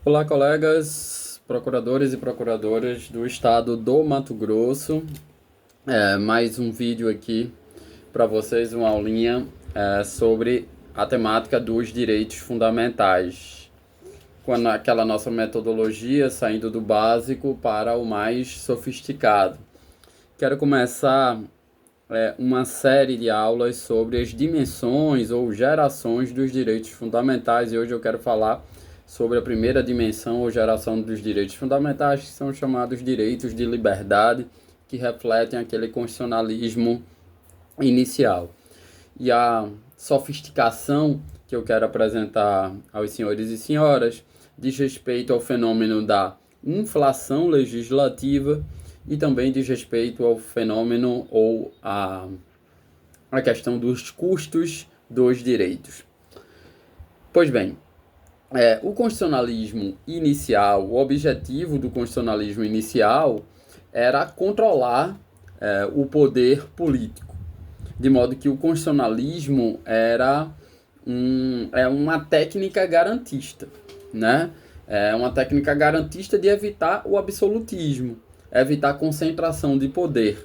Olá, colegas, procuradores e procuradoras do estado do Mato Grosso. Mais um vídeo aqui para vocês, uma aulinha sobre a temática dos direitos fundamentais, com aquela nossa metodologia saindo do básico para o mais sofisticado. Quero começar uma série de aulas sobre as dimensões ou gerações dos direitos fundamentais, e hoje eu quero falar sobre a primeira dimensão ou geração dos direitos fundamentais, que são chamados direitos de liberdade, que refletem aquele constitucionalismo inicial. E a sofisticação que eu quero apresentar aos senhores e senhoras diz respeito ao fenômeno da inflação legislativa e também diz respeito ao fenômeno ou a questão dos custos dos direitos. Pois bem, o constitucionalismo inicial, o objetivo do constitucionalismo inicial era controlar o poder político, de modo que o constitucionalismo era uma técnica garantista, né? É uma técnica garantista de evitar o absolutismo, evitar a concentração de poder.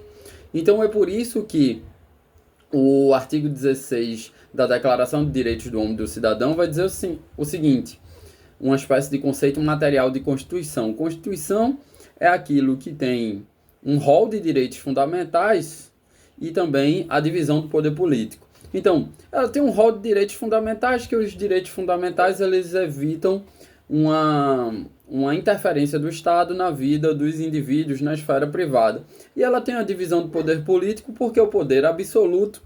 Então é por isso que o artigo 16 da Declaração de Direitos do Homem e do Cidadão vai dizer o seguinte: uma espécie de conceito material de Constituição. Constituição é aquilo que tem um rol de direitos fundamentais e também a divisão do poder político. Então, ela tem um rol de direitos fundamentais, que os direitos fundamentais eles evitam uma interferência do Estado na vida dos indivíduos, na esfera privada. E ela tem a divisão do poder político porque o poder absoluto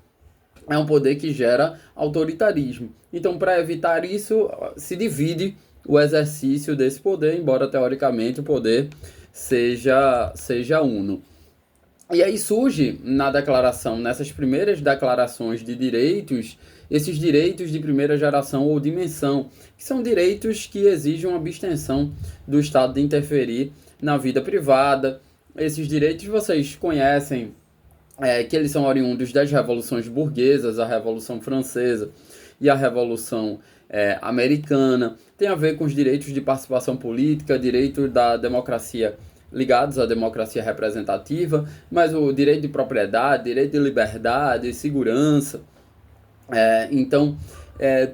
é um poder que gera autoritarismo. Então, para evitar isso, se divide o exercício desse poder, embora teoricamente o poder seja uno. E aí surge na declaração, nessas primeiras declarações de direitos, esses direitos de primeira geração ou dimensão, que são direitos que exigem uma abstenção do Estado de interferir na vida privada. Esses direitos vocês conhecem, que eles são oriundos das revoluções burguesas, a Revolução Francesa e a Revolução Americana. Tem a ver com os direitos de participação política, direito da democracia ligados à democracia representativa, mas o direito de propriedade, direito de liberdade, segurança. Então,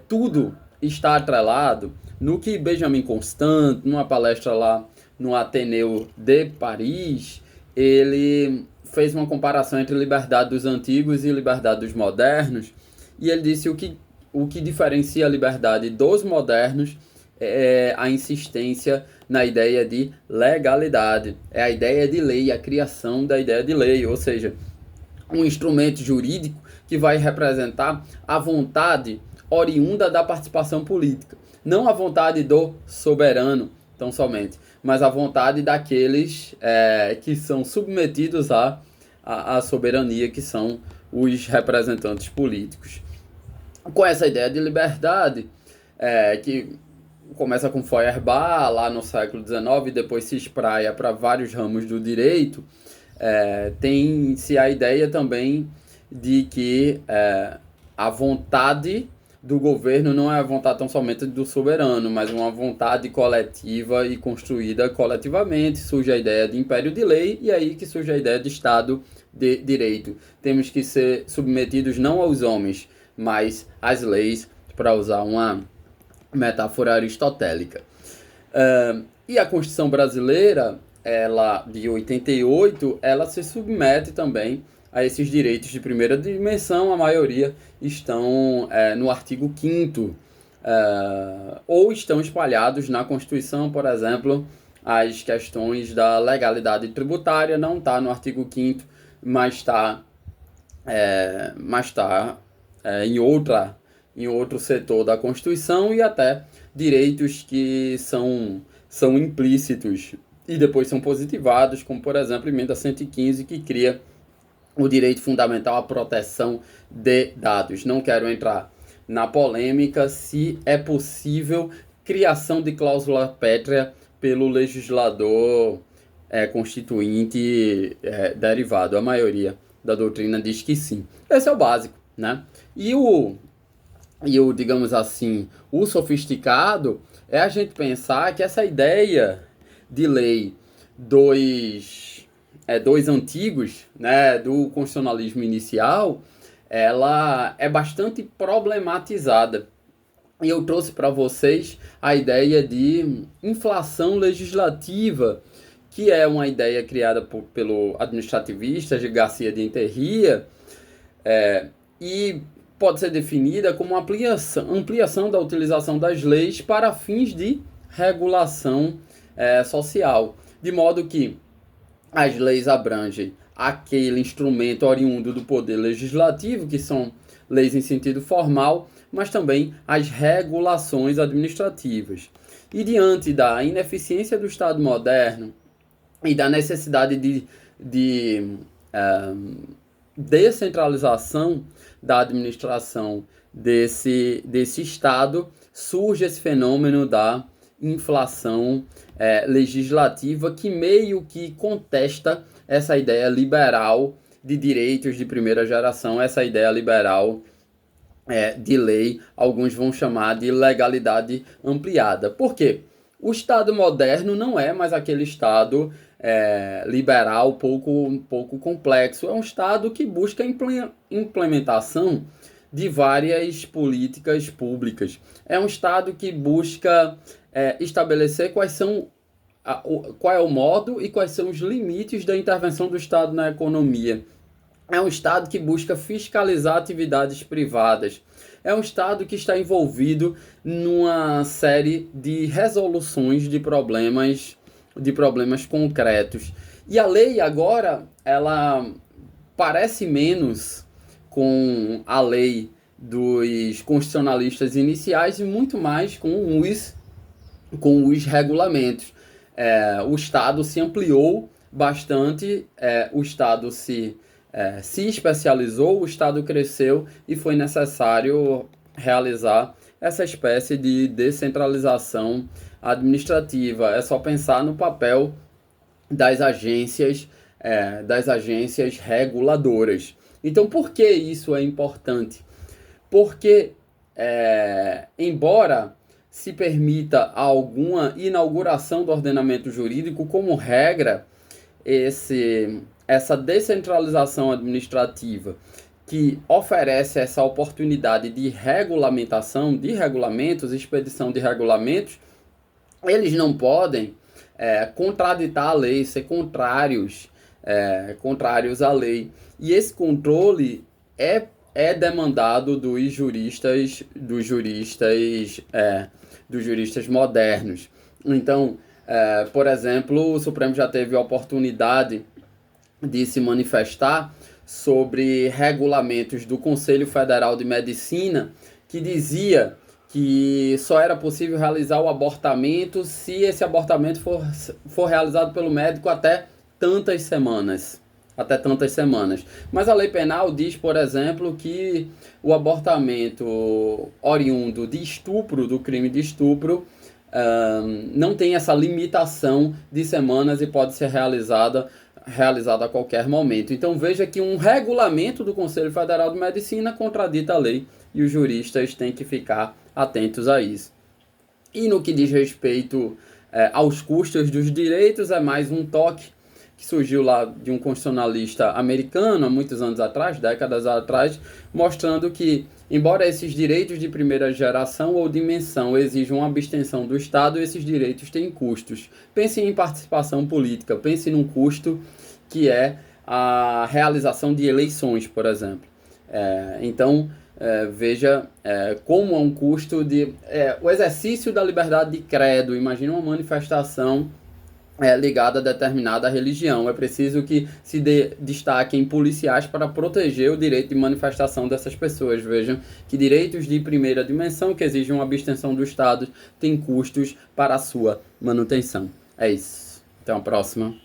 tudo está atrelado no que Benjamin Constant, numa palestra lá no Ateneu de Paris, ele fez uma comparação entre liberdade dos antigos e liberdade dos modernos, e ele disse o que diferencia a liberdade dos modernos é a insistência na ideia de legalidade, é a ideia de lei, a criação da ideia de lei, ou seja, um instrumento jurídico que vai representar a vontade oriunda da participação política, não a vontade do soberano, tão somente, mas a vontade daqueles que são submetidos à soberania, que são os representantes políticos. Com essa ideia de liberdade, que começa com Feuerbach, lá no século XIX, e depois se espraia para vários ramos do direito, tem-se a ideia também de que a vontade do governo não é a vontade tão somente do soberano, mas uma vontade coletiva e construída coletivamente. Surge a ideia de império de lei, e aí que surge a ideia de Estado de direito. Temos que ser submetidos não aos homens, mas às leis, para usar uma metáfora aristotélica. E a Constituição brasileira, ela de 88, ela se submete também a esses direitos de primeira dimensão. A maioria estão no artigo 5º, ou estão espalhados na Constituição. Por exemplo, as questões da legalidade tributária não está no artigo 5º, mas está em outro setor da Constituição, e até direitos que são implícitos e depois são positivados, como por exemplo a emenda 115, que cria o direito fundamental à proteção de dados. Não quero entrar na polêmica se é possível criação de cláusula pétrea pelo legislador constituinte derivado. A maioria da doutrina diz que sim. Esse é o básico, né? E o digamos assim, o sofisticado é a gente pensar que essa ideia de lei dois antigos, né, do constitucionalismo inicial, ela é bastante problematizada. E eu trouxe para vocês a ideia de inflação legislativa, que é uma ideia criada pelo administrativista Garcia de Enterria, e pode ser definida como uma ampliação da utilização das leis para fins de regulação social, de modo que as leis abrangem aquele instrumento oriundo do poder legislativo, que são leis em sentido formal, mas também as regulações administrativas. E diante da ineficiência do Estado moderno e da necessidade de descentralização da administração desse Estado, surge esse fenômeno da inflação legislativa, que meio que contesta essa ideia liberal de direitos de primeira geração, essa ideia liberal de lei, alguns vão chamar de legalidade ampliada. Por quê? O Estado moderno não é mais aquele Estado liberal pouco complexo. É um Estado que busca implementação de várias políticas públicas. É um Estado que busca estabelecer qual é o modo e quais são os limites da intervenção do Estado na economia. É um Estado que busca fiscalizar atividades privadas. É um Estado que está envolvido numa série de resoluções de problemas concretos. E a lei agora, ela parece menos com a lei dos constitucionalistas iniciais e muito mais com os regulamentos. O Estado se ampliou bastante, o Estado se especializou, o Estado cresceu e foi necessário realizar essa espécie de descentralização administrativa. É só pensar no papel das agências reguladoras. Então, por que isso é importante? Porque, embora se permita alguma inauguração do ordenamento jurídico, como regra, essa descentralização administrativa que oferece essa oportunidade de regulamentação, de regulamentos, expedição de regulamentos, eles não podem contraditar a lei, ser contrários à lei. E esse controle é demandado dos juristas modernos. Então, por exemplo, o Supremo já teve a oportunidade de se manifestar sobre regulamentos do Conselho Federal de Medicina, que dizia que só era possível realizar o abortamento se esse abortamento for realizado pelo médico até tantas semanas. Mas a lei penal diz, por exemplo, que o abortamento oriundo de estupro, do crime de estupro, não tem essa limitação de semanas e pode ser realizado a qualquer momento. Então veja que um regulamento do Conselho Federal de Medicina contradita a lei e os juristas têm que ficar atentos a isso. E no que diz respeito aos custos dos direitos, é mais um toque que surgiu lá de um constitucionalista americano há muitos anos atrás, décadas atrás, mostrando que, embora esses direitos de primeira geração ou dimensão exijam uma abstenção do Estado, esses direitos têm custos. Pense em participação política, pense num custo que é a realização de eleições, por exemplo. Então, veja como é um custo o exercício da liberdade de credo. Imagina uma manifestação ligada a determinada religião. É preciso que se destaquem policiais para proteger o direito de manifestação dessas pessoas. Vejam que direitos de primeira dimensão que exigem uma abstenção do Estado têm custos para a sua manutenção. É isso. Até a próxima.